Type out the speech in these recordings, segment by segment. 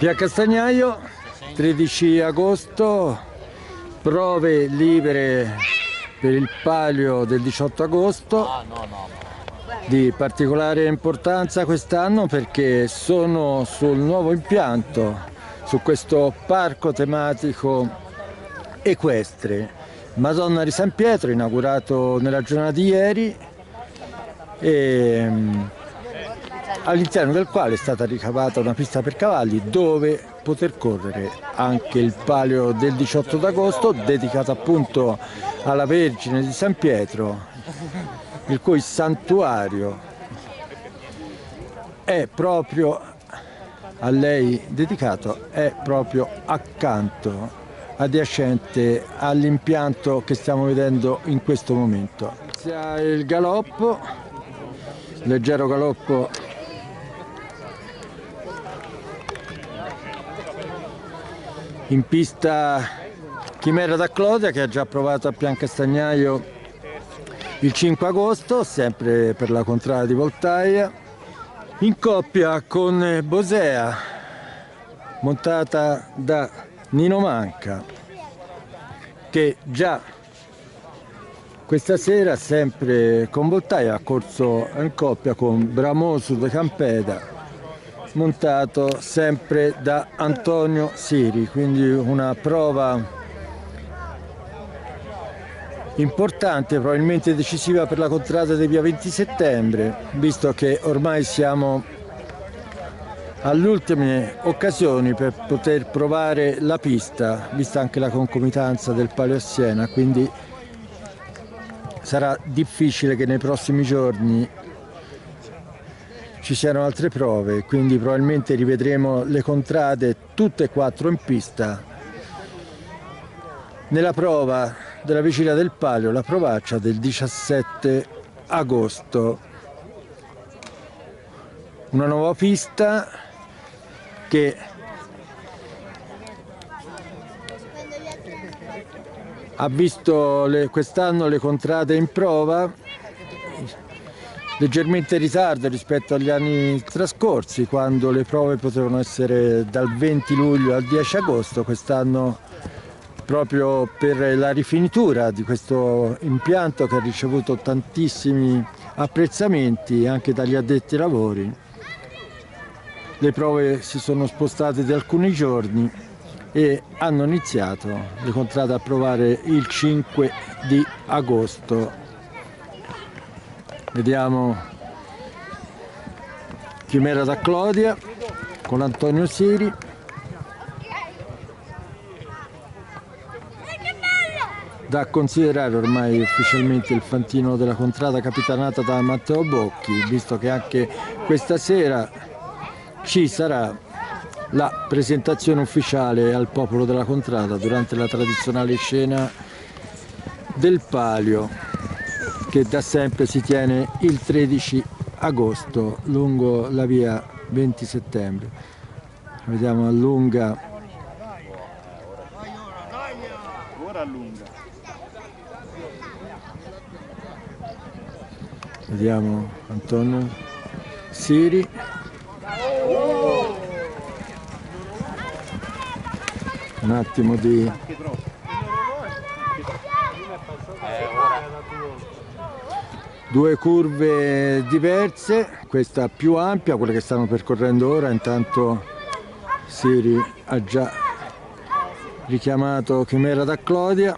Via Castagnaio, 13 agosto, prove libere per il palio del 18 agosto, di particolare importanza quest'anno perché sono sul nuovo impianto, su questo parco tematico equestre, Madonna di San Pietro, inaugurato nella giornata di ieri, e all'interno del quale è stata ricavata una pista per cavalli dove poter correre anche il palio del 18 d'agosto, dedicato appunto alla Vergine di San Pietro, il cui santuario è proprio a lei dedicato, è proprio accanto, adiacente all'impianto che stiamo vedendo in questo momento. Inizia il galoppo, leggero galoppo in pista Chimera da Clodia, che ha già provato a Piancastagnaio il 5 agosto, sempre per la contrada di Voltaia, in coppia con Bosea, montata da Nino Manca, che già questa sera, sempre con Voltaia, ha corso in coppia con Bramoso de Campeda, montato sempre da Antonio Siri, quindi una prova importante, probabilmente decisiva per la contrada di via 20 settembre, visto che ormai siamo alle ultime occasioni per poter provare la pista, vista anche la concomitanza del palio a Siena, quindi sarà difficile che nei prossimi giorni ci siano altre prove, quindi probabilmente rivedremo le contrade tutte e quattro in pista. Nella prova della vigilia del palio, la provaccia del 17 agosto. Una nuova pista che ha visto quest'anno le contrade in prova leggermente in ritardo rispetto agli anni trascorsi, quando le prove potevano essere dal 20 luglio al 10 agosto. Quest'anno, proprio per la rifinitura di questo impianto che ha ricevuto tantissimi apprezzamenti anche dagli addetti ai lavori, le prove si sono spostate di alcuni giorni e hanno iniziato le contrade a provare il 5 di agosto. Vediamo Chimera da Clodia con Antonio Siri. Da considerare ormai ufficialmente il fantino della contrada capitanata da Matteo Bocchi, visto che anche questa sera ci sarà la presentazione ufficiale al popolo della contrada durante la tradizionale scena del palio, che da sempre si tiene il 13 agosto lungo la via 20 settembre. Vediamo allunga. Vediamo Antonio Siri. Un attimo di due curve diverse, questa più ampia, quella che stanno percorrendo ora. Intanto Siri ha già richiamato Chimera da Clodia,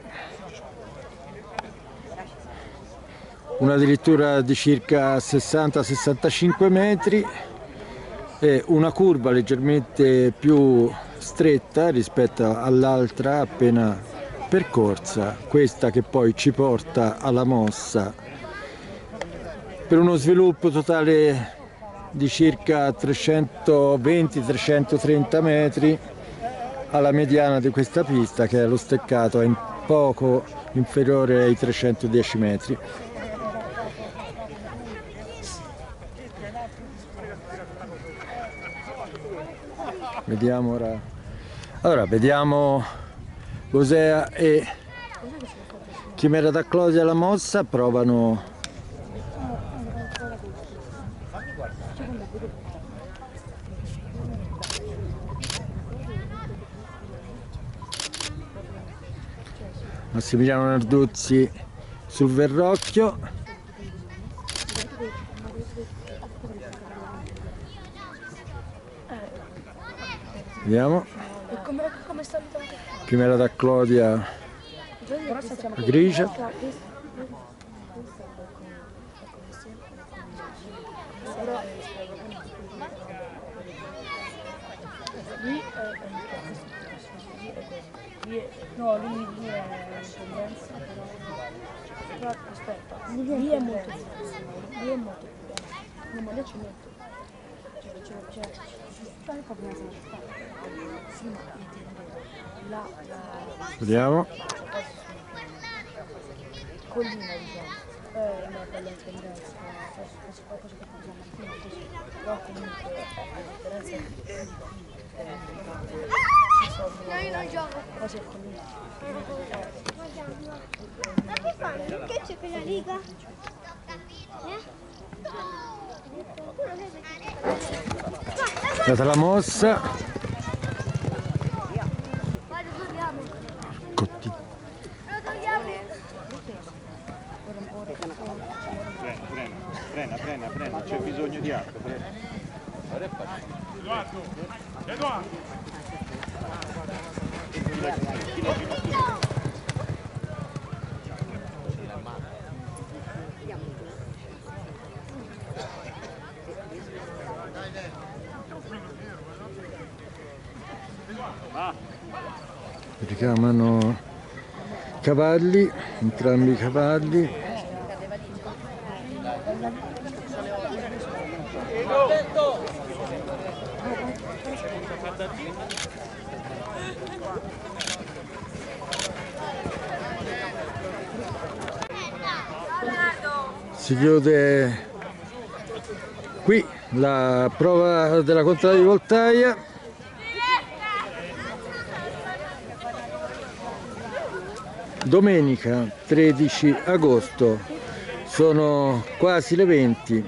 una addirittura di circa 60-65 metri e una curva leggermente più stretta rispetto all'altra appena percorsa, questa che poi ci porta alla mossa per uno sviluppo totale di circa 320-330 metri alla mediana di questa pista, che allo steccato è poco inferiore ai 310 metri. Vediamo ora. Allora, vediamo Bosea e Chimera da Clodia alla mossa, provano Massimiliano Narduzzi sul Verrocchio. Vediamo. Primera da Claudia Grigia. No, lui è tendenza, però aspetta, lui è molto più lui è molto più no, ma lei ci metto. Fai proprio una cosa. Sì, ma la Vediamo. collina, diciamo, è una bella tendenza, forse qualcosa che fa Mattina così, però comunque la differenza Io non gioco. Ma che fanno? Che c'è per la Liga? Data la mossa. Guarda, togliamo. Cotti. Lo togliamo. Frena, c'è bisogno di acqua, frena. Edoardo! Richiamano cavalli, entrambi i cavalli. Si chiude qui la prova della contrada di Voltaia. Domenica 13 agosto, sono quasi le 20.